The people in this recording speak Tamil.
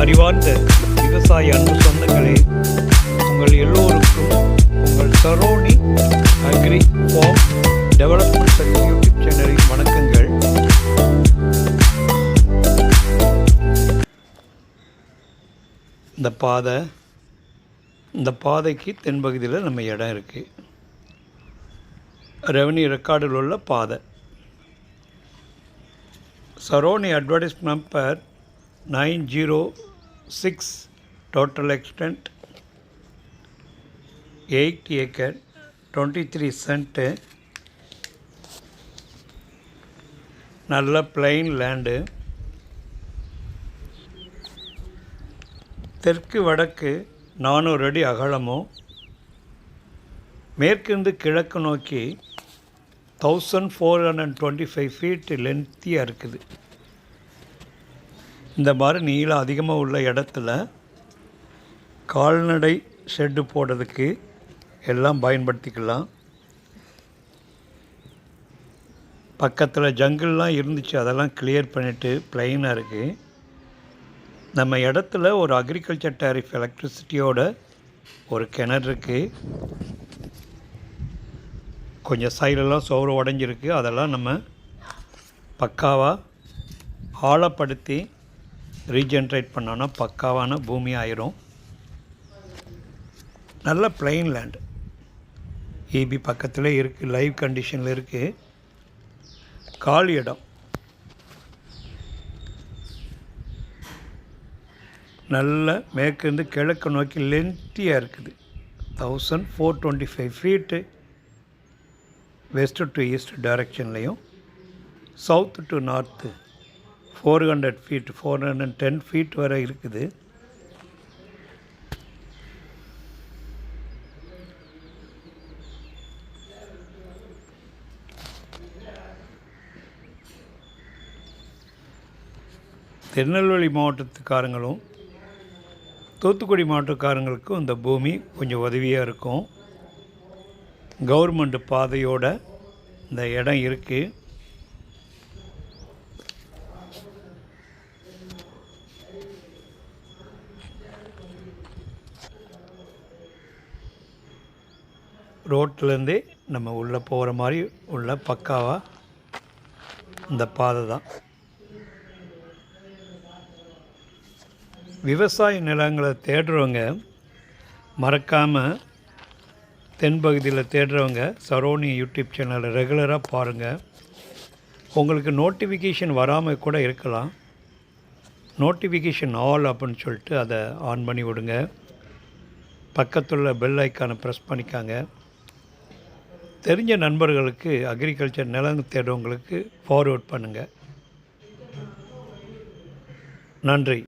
அறிவார்ந்த விவசாய அன்பு சொந்தங்களே, உங்கள் எல்லோருக்கும் உங்கள் சரோனி அக்ரி ஃபார்ம் டெவலப்மெண்ட் சக்தி யூடியூப் சேனலின் வணக்கங்கள். இந்த பாதைக்கு தென்பகுதியில் நம்ம இடம் இருக்குது. ரெவன்யூ ரெக்கார்டில் உள்ள பாதை. Saroni advertisement number 906, total extent 8 acre 23 cent. நல்ல பிளைன் லேண்டு. தெற்கு வடக்கு 400 அடி அகலமும் மேற்கிருந்து கிழக்கு நோக்கி 1425 ஃபீட் லென்த்தியாக இருக்குது. இந்த மாதிரி நீளம் அதிகமாக உள்ள இடத்துல கால்நடை ஷெட்டு போடுறதுக்கு எல்லாம் பயன்படுத்திக்கலாம். பக்கத்தில் ஜங்கிள்லாம் இருந்துச்சு, அதெல்லாம் கிளியர் பண்ணிவிட்டு ப்ளைனாக இருக்குது. நம்ம இடத்துல ஒரு அக்ரிகல்ச்சர் டேரிஃப் எலக்ட்ரிசிட்டியோட ஒரு கிணறு இருக்குது. கொஞ்சம் சைடெல்லாம் சோறு உடஞ்சிருக்கு, அதெல்லாம் நம்ம பக்காவாக ஆழப்படுத்தி ரீஜென்ரேட் பண்ணோன்னா பக்காவான பூமி ஆயிரும். நல்ல பிளைன் லேண்டு. ஈபி பக்கத்தில் இருக்குது, லைவ் கண்டிஷனில் இருக்குது. காலி இடம். நல்ல மேற்கிருந்து கிழக்கு நோக்கி லென்த்தியாக இருக்குது. 1425 ஃபீட்டு வெஸ்ட்டு டு ஈஸ்ட் டைரக்ஷன்லேயும், south to north 400 feet 410 feet வரை இருக்குது. திருநெல்வேலி மாவட்டத்துக்காரங்களும் தூத்துக்குடி மாவட்டக்காரங்களுக்கும் இந்த பூமி கொஞ்சம் உதவியாக இருக்கும். கவர்மெண்ட் பாதையோட இந்த இடம் இருக்குது. ரோட்லேருந்தே நம்ம உள்ளே போகிற மாதிரி உள்ள பக்காவாக இந்த பாதை தான். விவசாய நிலங்களை தேடுறவங்க மறக்காமல் தென்பகுதியில் தேடுறவங்க சரோனி யூடியூப் சேனலை ரெகுலராக பாருங்கள். உங்களுக்கு நோட்டிஃபிகேஷன் வராமல் கூட இருக்கலாம். நோட்டிஃபிகேஷன் ஆல் அப்படின்னு சொல்லிட்டு அதை ஆன் பண்ணி விடுங்க. பக்கத்துள்ள பெல் ஐக்கானை ப்ரெஸ் பண்ணிக்காங்க. தெரிஞ்ச நண்பர்களுக்கு அக்ரிகல்ச்சர் நிலம் தேடுறவங்களுக்கு ஃபார்வேர்ட் பண்ணுங்கள். நன்றி.